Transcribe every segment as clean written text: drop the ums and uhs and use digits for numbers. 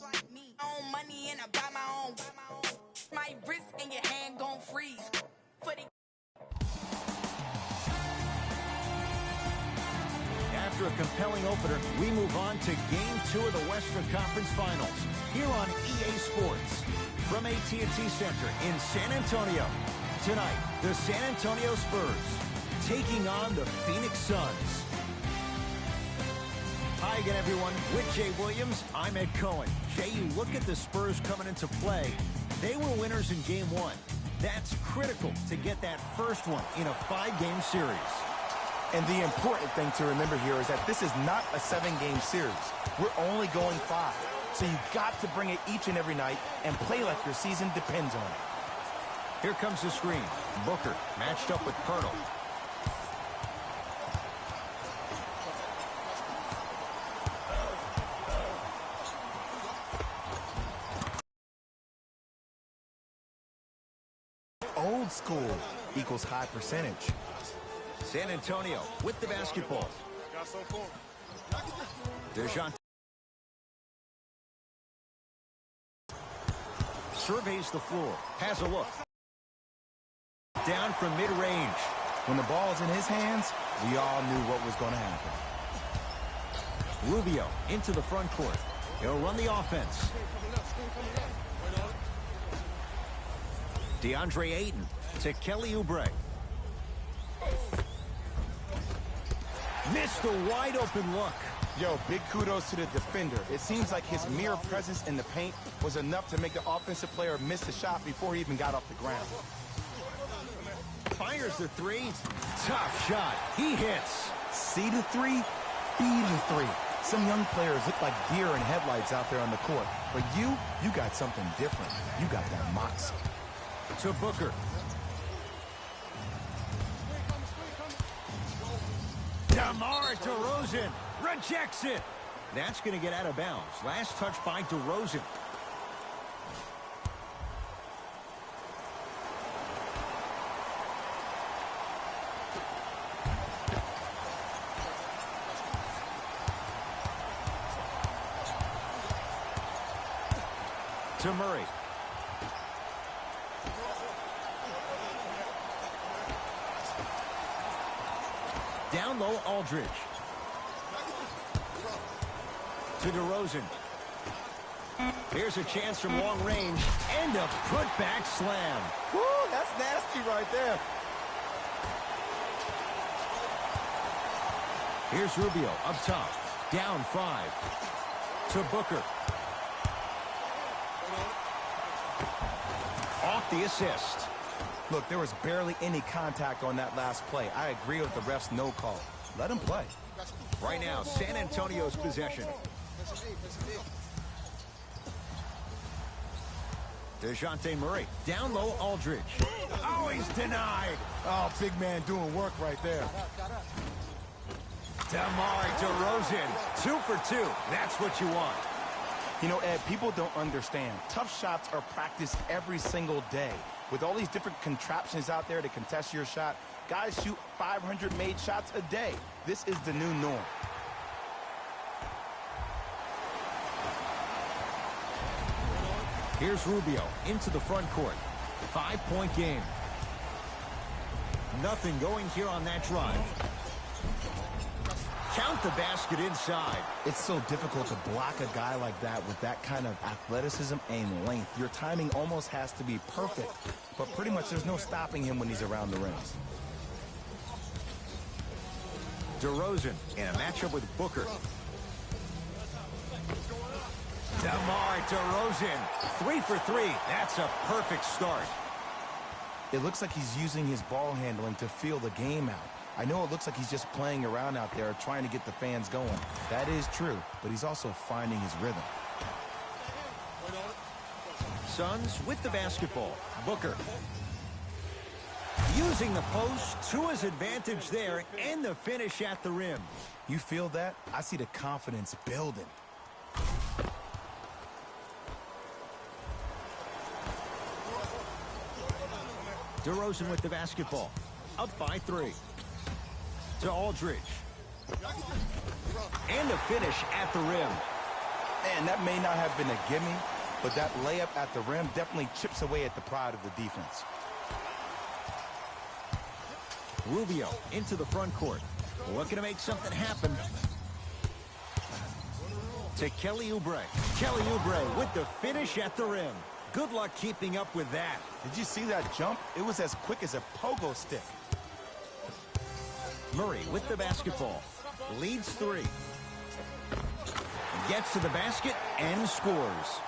Own money and I buy my own. My wrist and your hand gon' freeze. For the After a compelling opener, we move on to Game 2 of the Western Conference Finals here on EA Sports from AT&T Center in San Antonio. Tonight, the San Antonio Spurs taking on the Phoenix Suns. Hi again, everyone. With Jay Williams, I'm Ed Cohen. Jay, you look at the Spurs coming into play. They were winners in Game 1. That's critical to get that first one in a 5-game series. And the important thing to remember here is that this is not a 7-game series. We're only going 5. So you've got to bring it each and every night and play like your season depends on it. Here comes the screen. Booker matched up with Pirtle. Old school equals high percentage. San Antonio with the basketball. DeJounte surveys the floor, has a look. Down from mid-range. When the ball's in his hands, we all knew what was going to happen. Rubio into the front court. He'll run the offense. DeAndre Ayton to Kelly Oubre. Missed a wide-open look. Yo, big kudos to the defender. It seems like his mere presence in the paint was enough to make the offensive player miss the shot before he even got off the ground. Fires the three. Tough shot. He hits. See the three, be the three. Some young players look like deer in headlights out there on the court. But you got something different. You got that moxie. To Booker. DeMar DeRozan rejects it. That's going to get out of bounds. Last touch by DeRozan. To Murray. Down low, Aldridge. To DeRozan. Here's a chance from long range. And a putback slam. Woo, that's nasty right there. Here's Rubio up top. Down 5. To Booker. Off the assist. Look, there was barely any contact on that last play. I agree with the ref's no call. Let him play. Right now, San Antonio's possession. DeJounte Murray. Down low, Aldridge. Oh, he's denied. Oh, big man doing work right there. DeMar DeRozan. 2 for 2. That's what you want. You know, Ed, people don't understand. Tough shots are practiced every single day. With all these different contraptions out there to contest your shot, guys shoot 500 made shots a day. This is the new norm. Here's Rubio into the front court. 5-point game. Nothing going here on that drive. Count the basket inside. It's so difficult to block a guy like that with that kind of athleticism and length. Your timing almost has to be perfect, but pretty much there's no stopping him when he's around the rim. DeRozan in a matchup with Booker. DeMar DeRozan. 3 for 3. That's a perfect start. It looks like he's using his ball handling to feel the game out. I know it looks like he's just playing around out there trying to get the fans going. That is true, but he's also finding his rhythm. Suns with the basketball. Booker. Using the post to his advantage there and the finish at the rim. You feel that? I see the confidence building. DeRozan with the basketball. Up by 3. To Aldridge. And a finish at the rim. Man, that may not have been a gimme, but that layup at the rim definitely chips away at the pride of the defense. Rubio into the front court. Looking to make something happen. To Kelly Oubre. Kelly Oubre with the finish at the rim. Good luck keeping up with that. Did you see that jump? It was as quick as a pogo stick. Murray with the basketball. Leads 3. Gets to the basket and scores.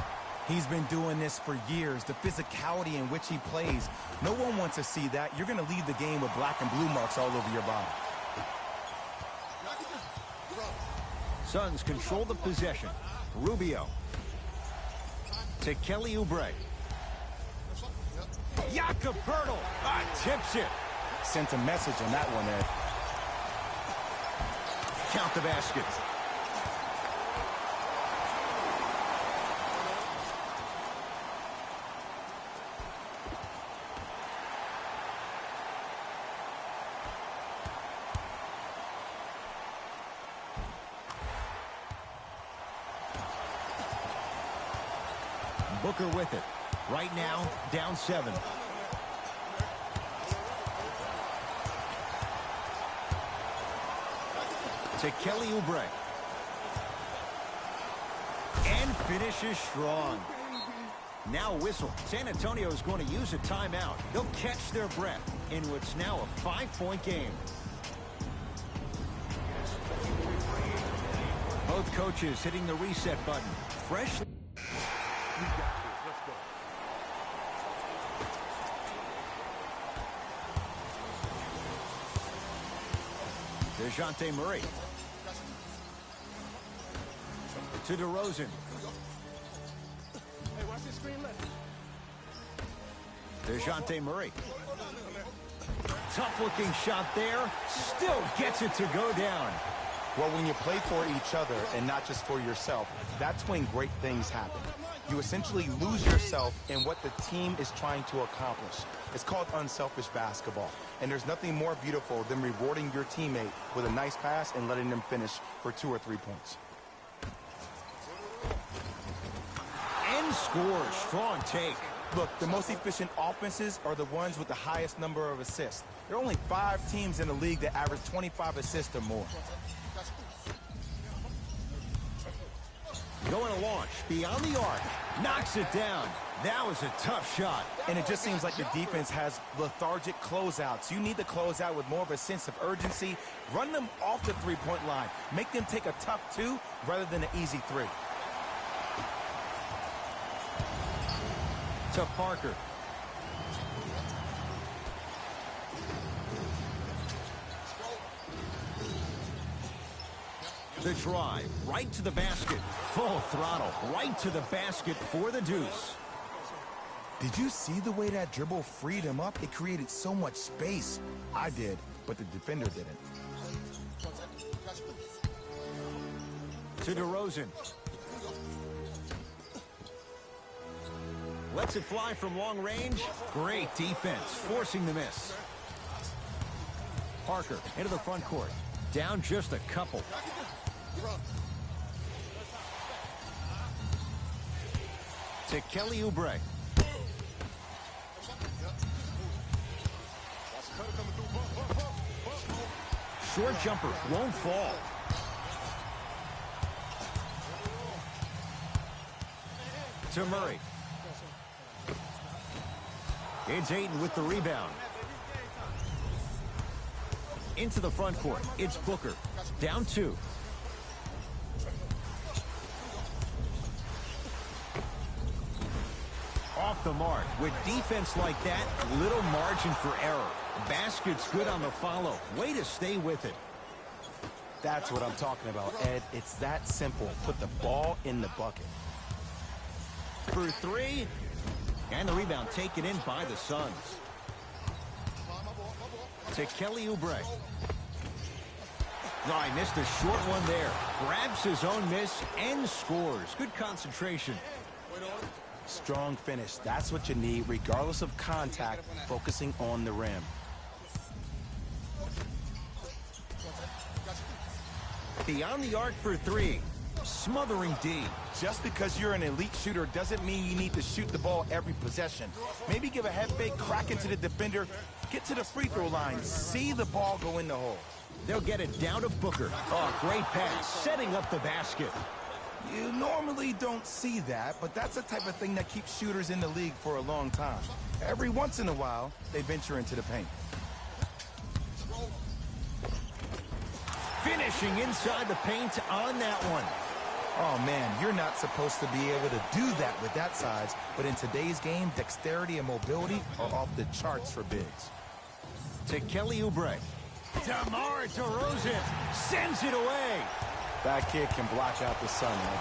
He's been doing this for years. The physicality in which he plays. No one wants to see that. You're going to leave the game with black and blue marks all over your body. Suns control the possession. Rubio. To Kelly Oubre. Jakob Poeltl tips it. Sent a message on that one, Ed. Count the basket. Booker with it. Right now, down 7. To Kelly Oubre. And finishes strong. Now whistle. San Antonio is going to use a timeout. They'll catch their breath in what's now a 5-point game. Both coaches hitting the reset button. Fresh. DeJounte Murray. To DeRozan. Hey, watch the screen left. DeJounte Murray. Tough-looking shot there. Still gets it to go down. Well, when you play for each other and not just for yourself, that's when great things happen. You essentially lose yourself in what the team is trying to accomplish. It's called unselfish basketball. And there's nothing more beautiful than rewarding your teammate with a nice pass and letting them finish for 2 or 3 points. And scores. Strong take. Look, the most efficient offenses are the ones with the highest number of assists. There are only 5 teams in the league that average 25 assists or more. Going to launch beyond the arc. Knocks it down. That was a tough shot. And it just seems like the defense has lethargic closeouts. You need to close out with more of a sense of urgency. Run them off the 3-point line. Make them take a tough 2 rather than an easy 3. To Parker. The drive, right to the basket. Full throttle, right to the basket for the deuce. Did you see the way that dribble freed him up? It created so much space. I did, but the defender didn't. To DeRozan. Lets it fly from long range. Great defense, forcing the miss. Parker into the front court. Down just a couple. To Kelly Oubre. Short jumper won't fall. To Murray. It's Ayton with the rebound. Into the front court. It's Booker. Down 2. Off the mark. With defense like that, little margin for error. Basket's good on the follow. Way to stay with it. That's what I'm talking about, Ed. It's that simple. Put the ball in the bucket. For 3. And the rebound taken in by the Suns. To Kelly Oubre. No, he missed a short one there. Grabs his own miss and scores. Good concentration. Strong finish. That's what you need, regardless of contact, focusing on the rim. Beyond the arc for 3. smothering D. Just because you're an elite shooter doesn't mean you need to shoot the ball every possession. Maybe give a head fake, crack into the defender, get to the free throw line, see the ball go in the hole. They'll get it down to Booker. Oh, great pass, setting up the basket. You normally don't see that, but that's the type of thing that keeps shooters in the league for a long time. Every once in a while, they venture into the paint. Finishing inside the paint on that one. Oh, man, you're not supposed to be able to do that with that size, but in today's game, dexterity and mobility are off the charts for bigs. To Kelly Oubre. DeMar DeRozan sends it away. That kid can block out the sun, man.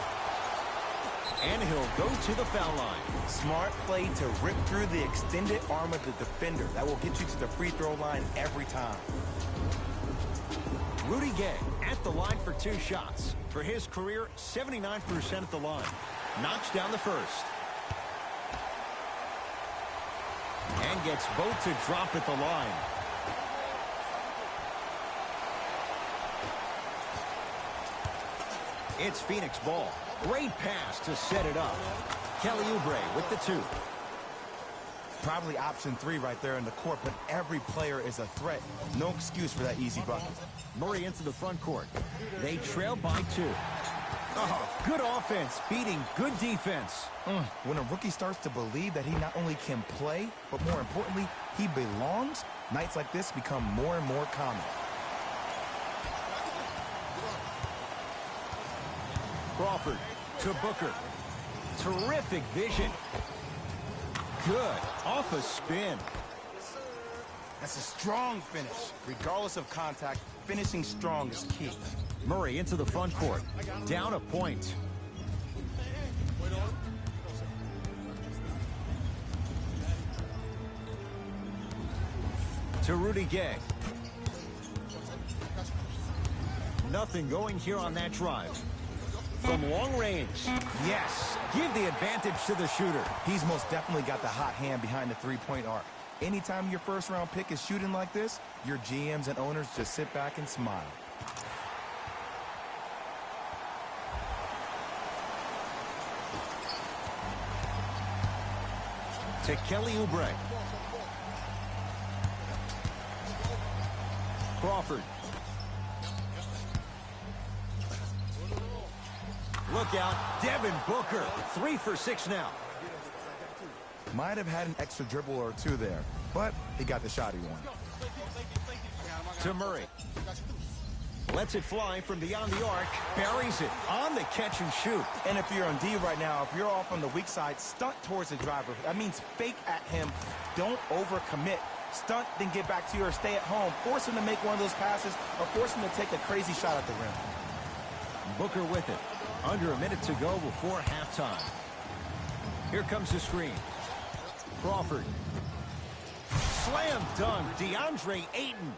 And he'll go to the foul line. Smart play to rip through the extended arm of the defender. That will get you to the free throw line every time. Rudy Gay at the line for 2 shots. For his career, 79% at the line. Knocks down the first. And gets both to drop at the line. It's Phoenix ball. Great pass to set it up. Kelly Oubre with the 2. Probably option 3 right there in the court, but every player is a threat. No excuse for that easy bucket. Murray into the front court. They trail by 2. Oh, good offense, beating good defense. When a rookie starts to believe that he not only can play, but more importantly, he belongs, nights like this become more and more common. Crawford to Booker. Terrific vision. Good. Off a spin. That's a strong finish. Regardless of contact, finishing strong is key. Murray into the front court. Down a point. To Rudy Gay. Nothing going here on that drive. From long range. Yes. Give the advantage to the shooter. He's most definitely got the hot hand behind the three-point arc. Anytime your first-round pick is shooting like this, your GMs and owners just sit back and smile. To Kelly Oubre. Crawford. Look out, Devin Booker. 3 for 6 now. Might have had an extra dribble or 2 there, but he got the shot he wanted. To Murray. Lets it fly from beyond the arc. Buries it on the catch and shoot. And if you're on D right now, if you're off on the weak side, stunt towards the driver. That means fake at him. Don't overcommit. Stunt, then get back to you or stay at home. Force him to make one of those passes or force him to take a crazy shot at the rim. Booker with it. Under a minute to go before halftime. Here comes the screen. Crawford. Slam dunk. DeAndre Ayton.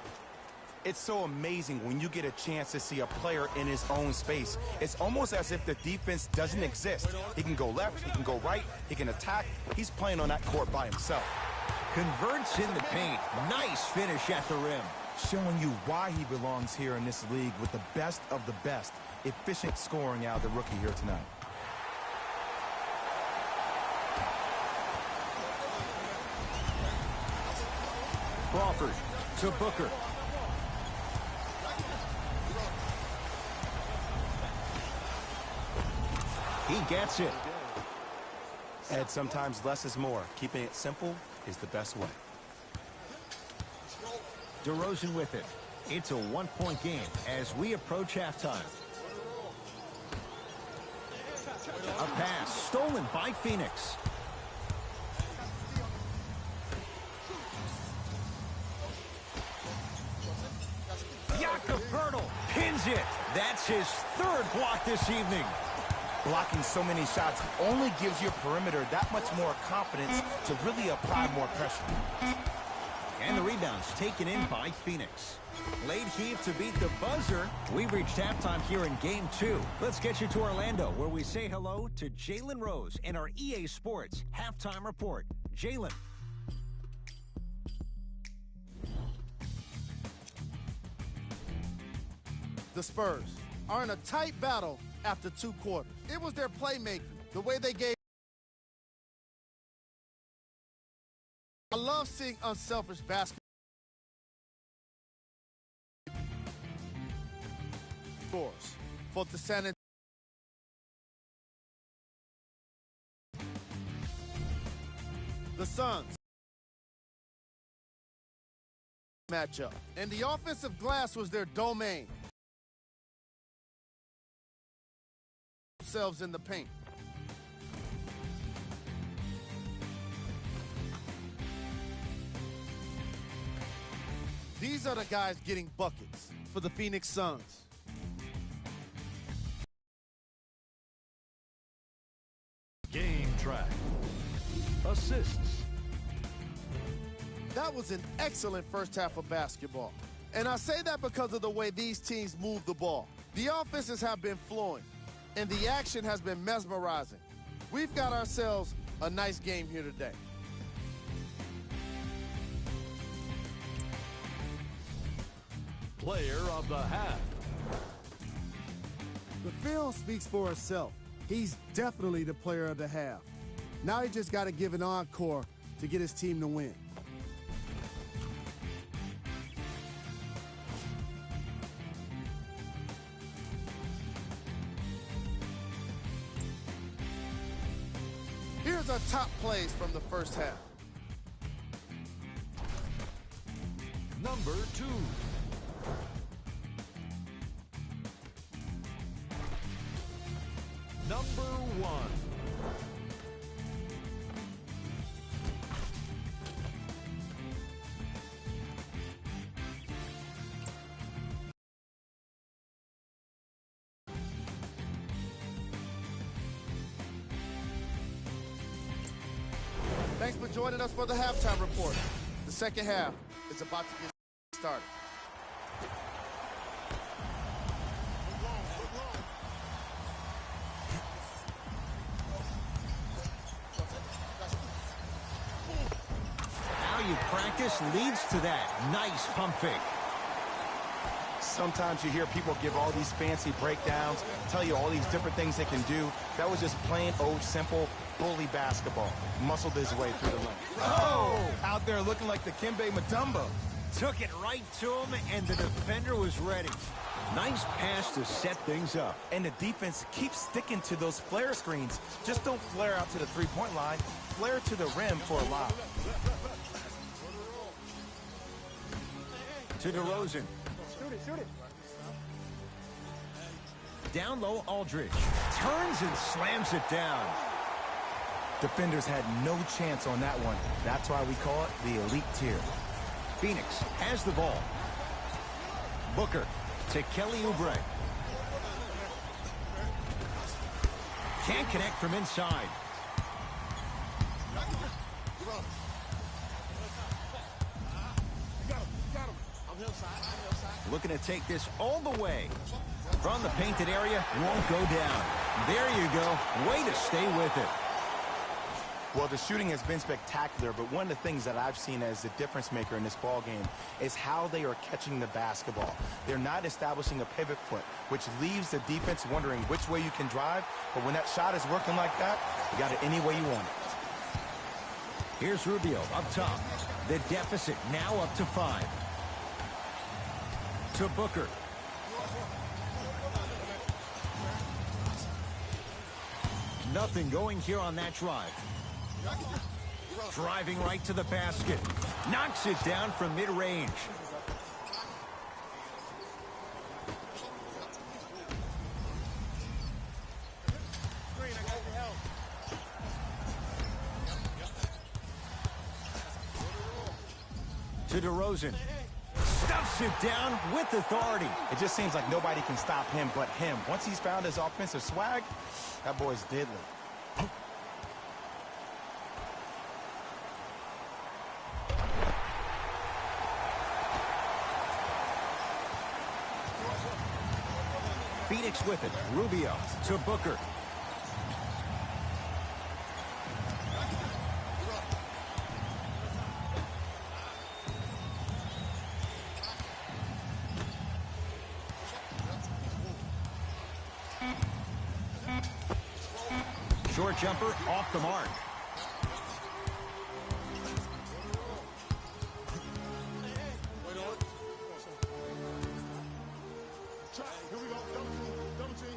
It's so amazing when you get a chance to see a player in his own space. It's almost as if the defense doesn't exist. He can go left, he can go right, he can attack. He's playing on that court by himself. Converts in the paint. Nice finish at the rim. Showing you why he belongs here in this league with the best of the best. Efficient scoring out of the rookie here tonight. Crawford to Booker. He gets it. And sometimes less is more. Keeping it simple is the best way. DeRozan with it. It's a one-point game as we approach halftime. A pass stolen by Phoenix. Jakob Poeltl pins it. That's his 3rd block this evening. Blocking so many shots only gives your perimeter that much more confidence to really apply more pressure. And the rebound's taken in by Phoenix. Late heave to beat the buzzer. We've reached halftime here in Game 2. Let's get you to Orlando, where we say hello to Jalen Rose in our EA Sports Halftime Report. Jalen. The Spurs are in a tight battle after 2 quarters. It was their playmaking, the way they gave. I love seeing unselfish basketball. Scores for the San Antonio. The Suns matchup, and the offensive glass was their domain. Themselves in the paint. These are the guys getting buckets for the Phoenix Suns. Game track. Assists. That was an excellent first half of basketball. And I say that because of the way these teams move the ball. The offenses have been flowing, and the action has been mesmerizing. We've got ourselves a nice game here today. Player of the half. The film speaks for itself. He's definitely the player of the half. Now he just got to give an encore to get his team to win. Here's our top plays from the first half. Number 2. Number 1. Thanks for joining us for the halftime report. The second half is about to get started. How you practice leads to that. Nice pump fake. Sometimes you hear people give all these fancy breakdowns, tell you all these different things they can do. That was just plain old simple bully basketball. Muscled his way through the lane. Oh! Out there looking like the Kimbe Mutombo. Took it right to him, and the defender was ready. Nice pass to set things up. And the defense keeps sticking to those flare screens. Just don't flare out to the three-point line. Flare to the rim for a lob. To DeRozan. Shoot it. Down low, Aldridge. Turns and slams it down. Defenders had no chance on that one. That's why we call it the elite tier. Phoenix has the ball. Booker to Kelly Oubre. Can't connect from inside. Looking to take this all the way. From the painted area, won't go down. There you go. Way to stay with it. Well, the shooting has been spectacular, but one of the things that I've seen as the difference maker in this ball game is how they are catching the basketball. They're not establishing a pivot foot, which leaves the defense wondering which way you can drive, but when that shot is working like that, you got it any way you want it. Here's Rubio up top. The deficit now up to 5. To Booker. Nothing going here on that drive. Driving right to the basket. Knocks it down from mid-range. To DeRozan. Stuffs it down with authority. It just seems like nobody can stop him but him. Once he's found his offensive swag, that boy's deadly. Phoenix with it. Rubio to Booker. Backdoor jumper off the mark.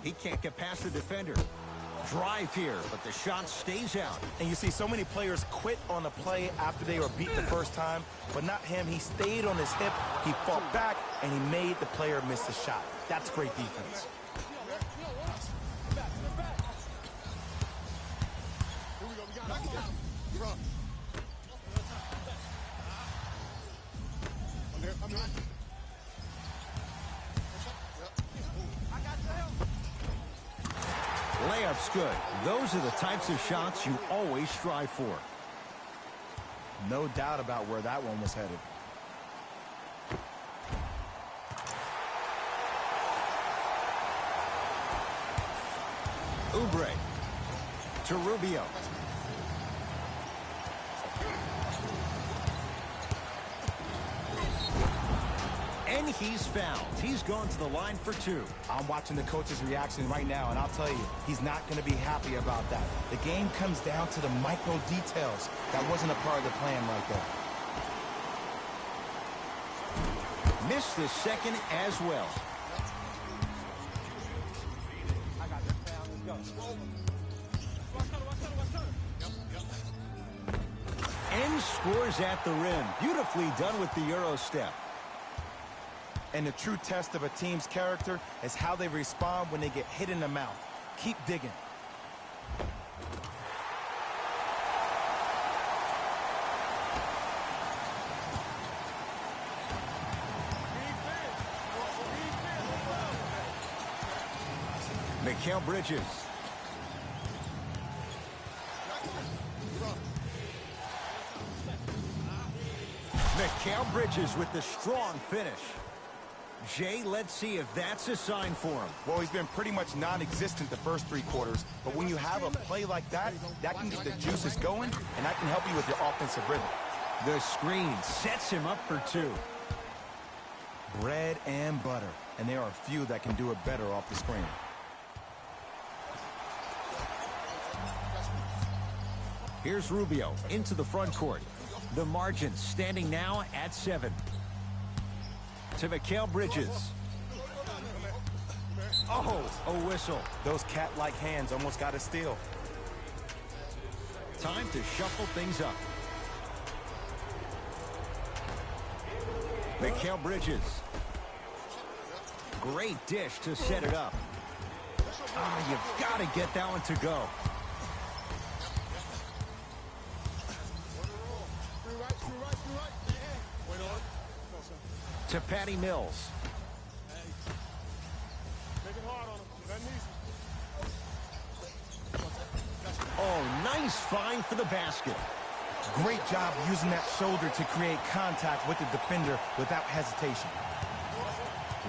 He can't get past the defender. Drive here, but the shot stays out. And you see so many players quit on the play after they were beat the first time, but not him. He stayed on his hip, he fought back, and he made the player miss the shot. That's great defense. Layup's good. Those are the types of shots you always strive for. No doubt about where that one was headed. Oubre to Rubio. And he's fouled. He's gone to the line for two. I'm watching the coach's reaction right now, and I'll tell you, he's not going to be happy about that. The game comes down to the micro details. That wasn't a part of the plan right there. Missed the second as well. And scores at the rim. Beautifully done with the Euro step. And the true test of a team's character is how they respond when they get hit in the mouth. Keep digging. Mikal Bridges. Mikal Bridges with the strong finish. Jay, let's see if that's a sign for him. Well, he's been pretty much non-existent the first three quarters, but when you have a play like that, that can get the juices going, and that can help you with your offensive rhythm. The screen sets him up for two. Bread and butter, and there are a few that can do it better off the screen. Here's Rubio into the front court. The margin standing now at 7. To Mikal Bridges. Oh, a whistle. Those cat-like hands almost got a steal. Time to shuffle things up. Mikal Bridges. Great dish to set it up. You've got to get that one to go. To Patty Mills. Oh, nice find for the basket. Great job using that shoulder to create contact with the defender without hesitation.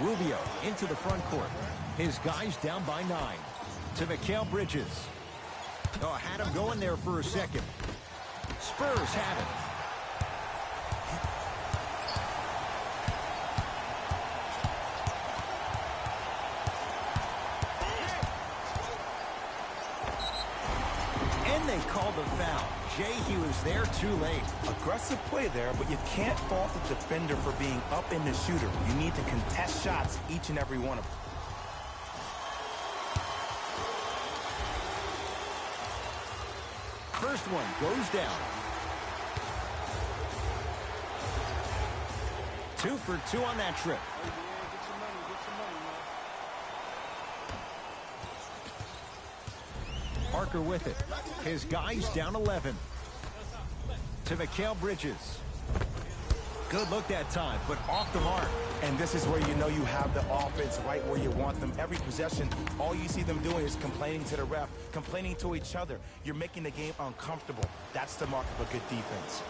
Rubio into the front court. His guys down by 9. To Mikal Bridges. Oh, had him going there for a second. Spurs have it. And they called the foul. Jay, he was there too late. Aggressive play there, but you can't fault the defender for being up in the shooter. You need to contest shots, each and every one of them. First one goes down. 2 for 2 on that trip. Parker with it. His guys down 11. To Mikal Bridges. Good look that time, but off the mark. And this is where you know you have the offense right where you want them. Every possession, all you see them doing is complaining to the ref, complaining to each other. You're making the game uncomfortable. That's the mark of a good defense.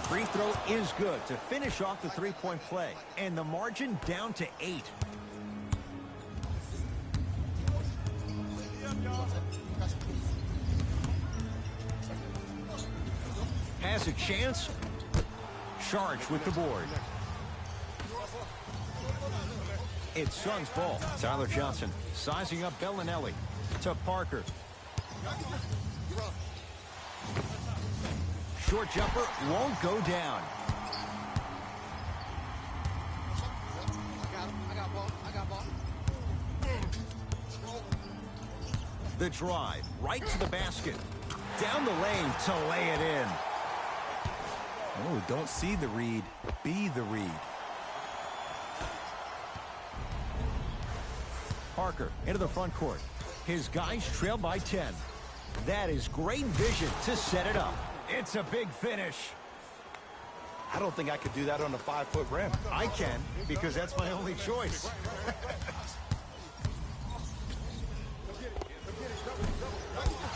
Free throw is good to finish off the three-point play. And the margin down to 8. Has a chance. Charged with the board. It's Suns ball. Tyler Johnson sizing up Bellinelli to Parker. Short jumper won't go down. The drive right to the basket. Down the lane to lay it in. Oh, don't see the read. Be the read. Parker into the front court. His guys trail by 10. That is great vision to set it up. It's a big finish. I don't think I could do that on a 5-foot rim. I can, because that's my only choice.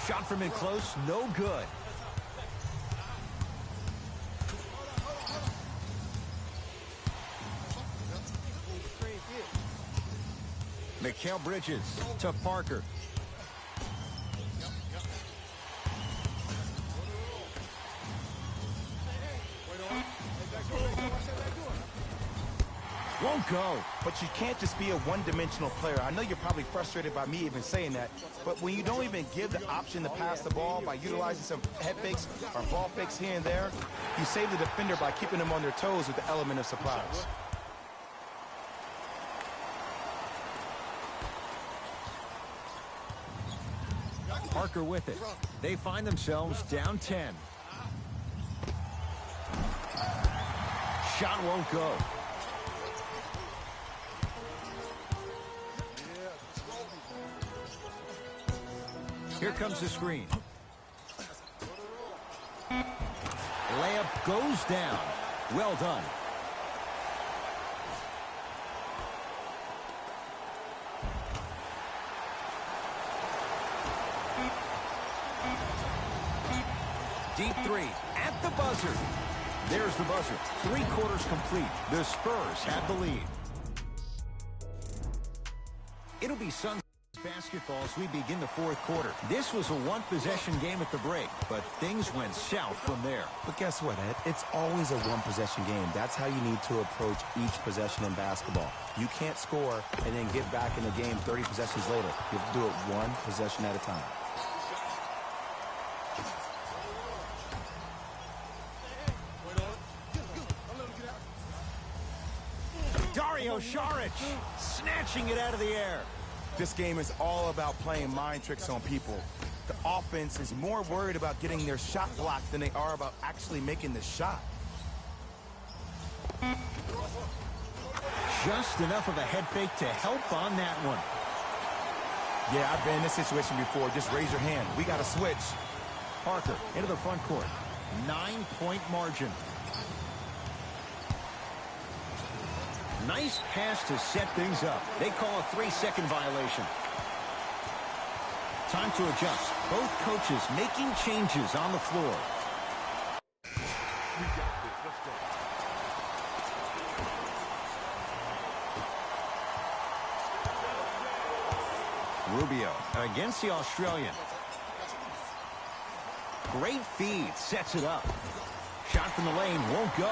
Shot from in close, no good. Mikal Bridges to Parker. Won't go. But you can't just be a one-dimensional player. I know you're probably frustrated by me even saying that, but when you don't even give the option to pass the ball by utilizing some head fakes or ball fakes here and there, you save the defender by keeping them on their toes with the element of surprise. Parker with it. They find themselves down 10. Shot won't go. Here comes the screen. Layup goes down. Well done. Deep three at the buzzer. There's the buzzer. 3 quarters complete. The Spurs have the lead. It'll be Suns basketball as we begin the 4th quarter. This was a one-possession game at the break, but things went south from there. But guess what, Ed? It's always a one-possession game. That's how you need to approach each possession in basketball. You can't score and then get back in the game 30 possessions later. You have to do it one possession at a time. Dario Saric snatching it out of the air. This game is all about playing mind tricks on people. The offense is more worried about getting their shot blocked than they are about actually making the shot. Just enough of a head fake to help on that one. Yeah, I've been in this situation before. Just raise your hand. We got to switch. Parker into the front court. 9-point margin. Nice pass to set things up. They call a 3-second violation. Time to adjust. Both coaches making changes on the floor. Rubio against the Australian. Great feed, sets it up. Shot from the lane won't go.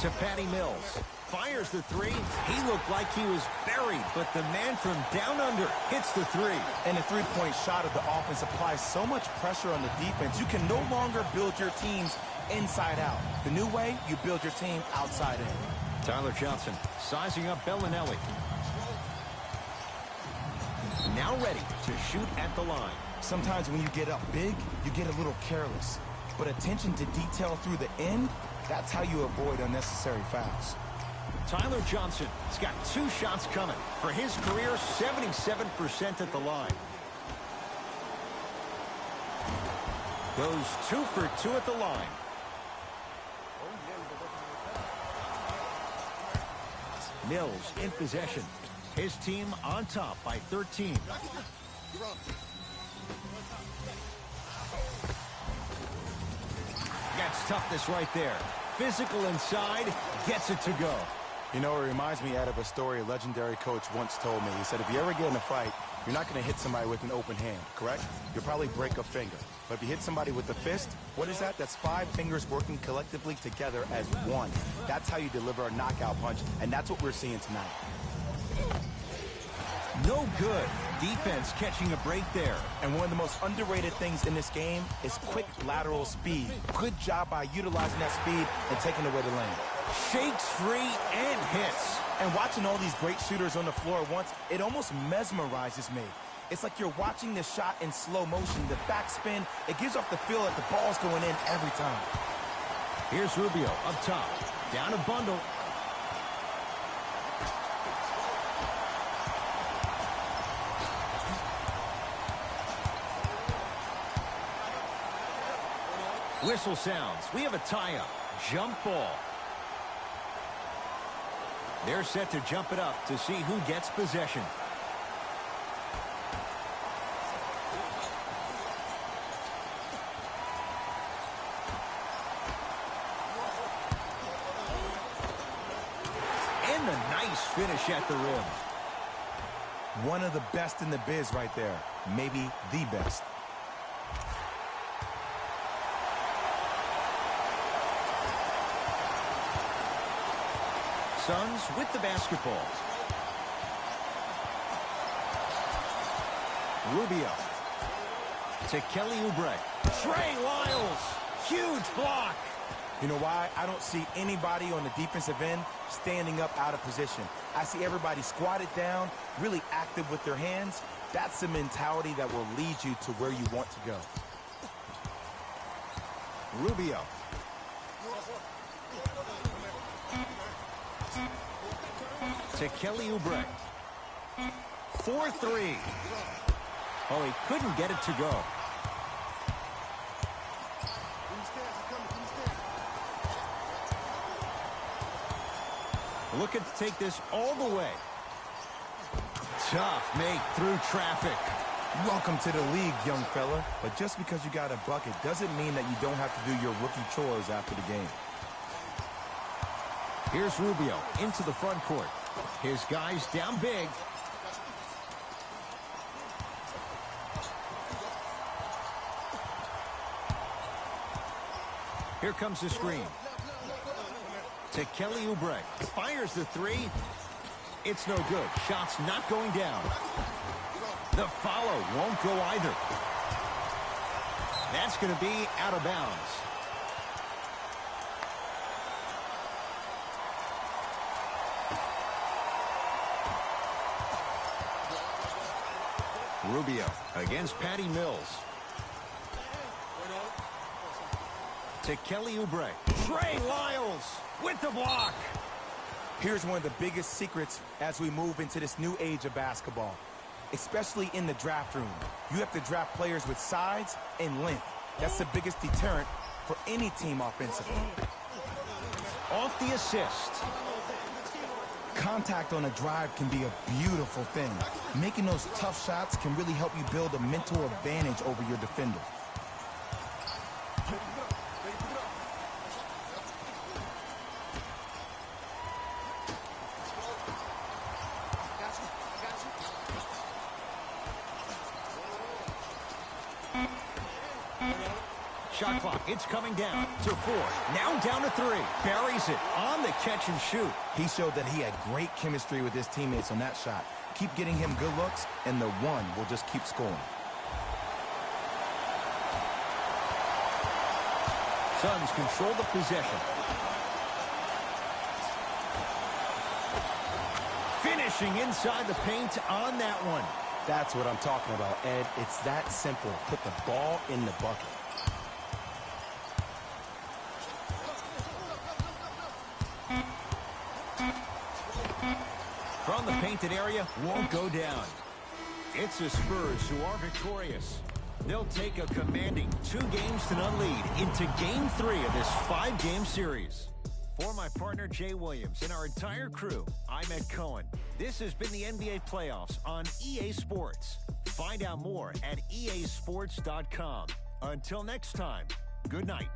To Patty Mills. Fires the 3. He looked like he was buried, but the man from down under hits the 3. And the three-point shot of the offense applies so much pressure on the defense. You can no longer build your teams inside out. The new way, you build your team outside in. Tyler Johnson sizing up Bellinelli. Now ready to shoot at the line. Sometimes when you get up big, you get a little careless. But attention to detail through the end, that's how you avoid unnecessary fouls. Tyler Johnson has got 2 shots coming. For his career, 77% at the line. Goes 2 for 2 at the line. Mills in possession. His team on top by 13. That's toughness right there. Physical inside, gets it to go. You know, it reminds me out of a story a legendary coach once told me. He said, if you ever get in a fight, you're not going to hit somebody with an open hand, correct? You'll probably break a finger. But if you hit somebody with a fist, what is that? That's 5 fingers working collectively together as one. That's how you deliver a knockout punch, and that's what we're seeing tonight. No good. defense catching a break there. And one of the most underrated things in this game is quick lateral speed. Good job by utilizing that speed and taking away the lane. Shakes free and hits. And watching all these great shooters on the floor at once, it almost mesmerizes me. It's like you're watching this shot in slow motion. The backspin, it gives off the feel that the ball's going in every time. Here's Rubio up top. Down a bundle. Whistle sounds. We have a tie-up. Jump ball. They're set to jump it up to see who gets possession. And a nice finish at the rim. One of the best in the biz right there. Maybe the best. Suns with the basketball. Rubio to Kelly Oubre. Trey Lyles. Huge block. You know why? I don't see anybody on the defensive end standing up out of position. I see everybody squatted down, really active with their hands. That's the mentality that will lead you to where you want to go. Rubio. To Kelly Oubre. 4-3. Oh, he couldn't get it to go. Looking to take this all the way. Tough make through traffic. Welcome to the league, young fella. But just because you got a bucket doesn't mean that you don't have to do your rookie chores after the game. Here's Rubio into the front court. His guys down big. Here comes the screen. To Kelly Oubre. Fires the three. It's no good. Shot's not going down. The follow won't go either. That's going to be out of bounds. Rubio against Patty Mills. To Kelly Oubre. Trey Lyles with the block. Here's one of the biggest secrets as we move into this new age of basketball, especially in the draft room. You have to draft players with size and length. That's the biggest deterrent for any team offensively. Off the assist. Contact on a drive can be a beautiful thing. Making those tough shots can really help you build a mental advantage over your defender. Shot clock, it's coming down to 4. Now down to 3. Buries it on the catch and shoot. He showed that he had great chemistry with his teammates on that shot. Keep getting him good looks, and the one will just keep scoring. Suns control the possession. Finishing inside the paint on that one. That's what I'm talking about, Ed. It's that simple. Put the ball in the bucket. From the painted area, won't go down. It's the Spurs who are victorious. They'll take a commanding 2-0 lead into Game 3 of this 5-game series. For my partner, Jay Williams, and our entire crew, I'm Ed Cohen. This has been the NBA playoffs on EA Sports. Find out more at easports.com. Until next time, good night.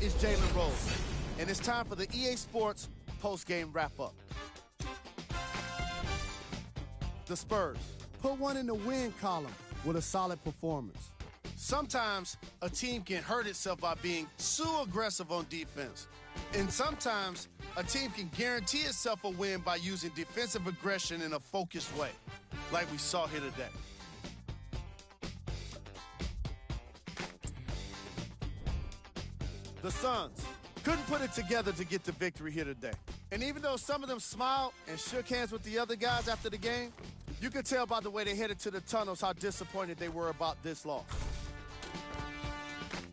It's Jalen Rose, and it's time for the EA Sports post-game wrap-up. The Spurs put one in the win column with a solid performance. Sometimes a team can hurt itself by being too aggressive on defense. And sometimes a team can guarantee itself a win by using defensive aggression in a focused way, like we saw here today. The Suns couldn't put it together to get the victory here today. And even though some of them smiled and shook hands with the other guys after the game, you could tell by the way they headed to the tunnels how disappointed they were about this loss.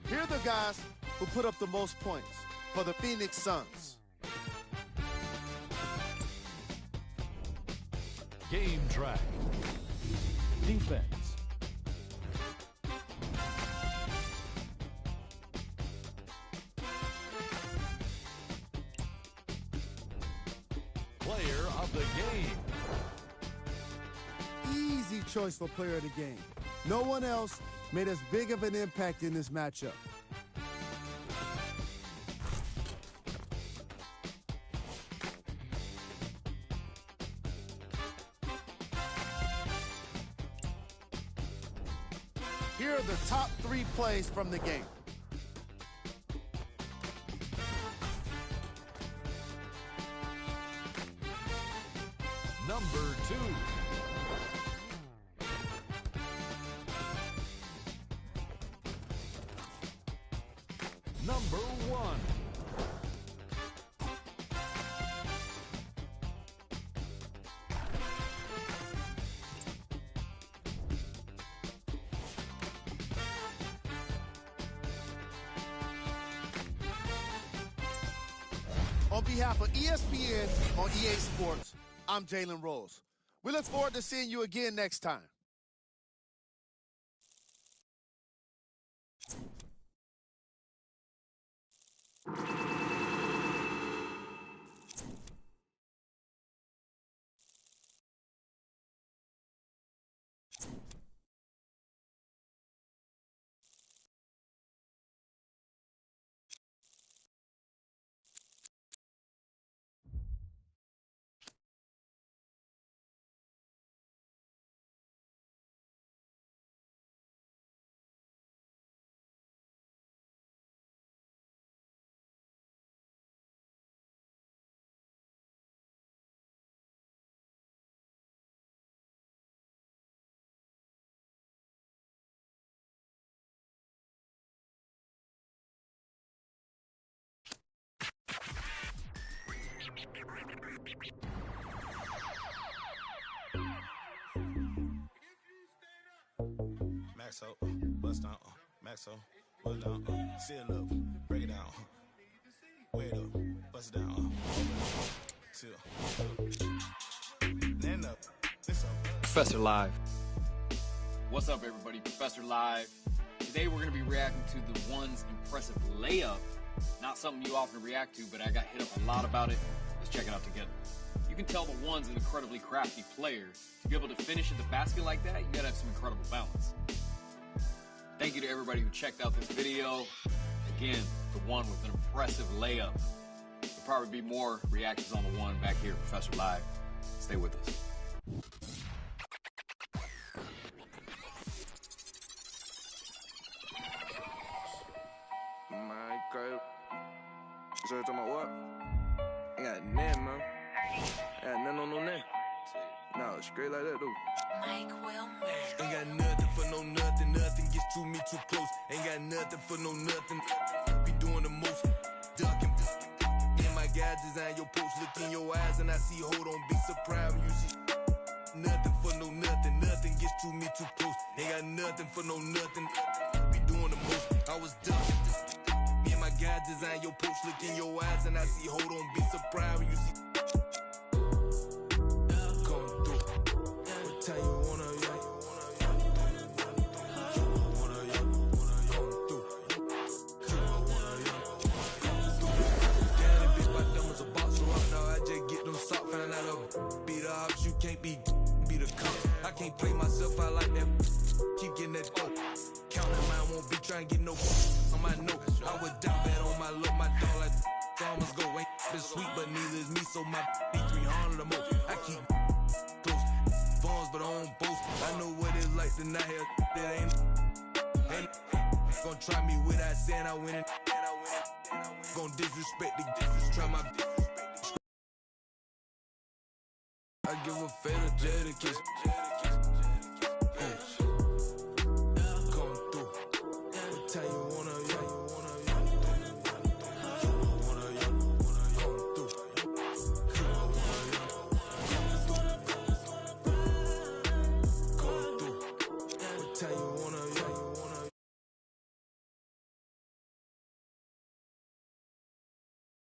Here are the guys who put up the most points for the Phoenix Suns. Game track. Defense. Player of the game. Easy choice for player of the game. No one else made as big of an impact in this matchup. Here are the top 3 plays from the game. Number 2. Number 1. On behalf of ESPN on EA Sports, I'm Jalen Rose. We look forward to seeing you again next time. Maxo, bust down, Maxo, bust down, seal up, break it down, wait up, bust it down, seal, stand up, this up. Professor Live. What's up, everybody? Professor Live. Today we're going to be reacting to the One's impressive layup. Not something you often react to, but I got hit up a lot about it. Let's check it out together. You can tell the One's an incredibly crafty player. To be able to finish at the basket like that, you got to have some incredible balance. Thank you to everybody who checked out this video. Again, the One with an impressive layup. There'll probably be more reactions on the One back here at Professor Live. Stay with us. My God. So you talking about what? I got nothing, man. I got nothing on no name. No, straight like that, though. Mike Wilmer. Ain't got nothing for no nothing. Nothing gets to me too close. Ain't got nothing for no nothing. Be doing the most. Ducking. In my guide, design your post. Look in your eyes and I see, hold on, be surprised when you see. Nothing for no nothing. Nothing gets to me too close. Ain't got nothing for no nothing. Be doing the most. I was ducking. Me and my guide, design your post. Look in your eyes and I see, hold on, be surprised when you see. I can't play myself out like that. Keep getting that dope. Counting mine, won't be trying to get no on my note. I would die bad on my look, my dog like farmers go. Ain't been sweet, but neither is me, so my B300 or more. I keep close. Phones but I don't boast. I know what it's like to not have that ain't gonna try me without saying I win it. Gonna disrespect the try my. I give a fatal Jada kiss.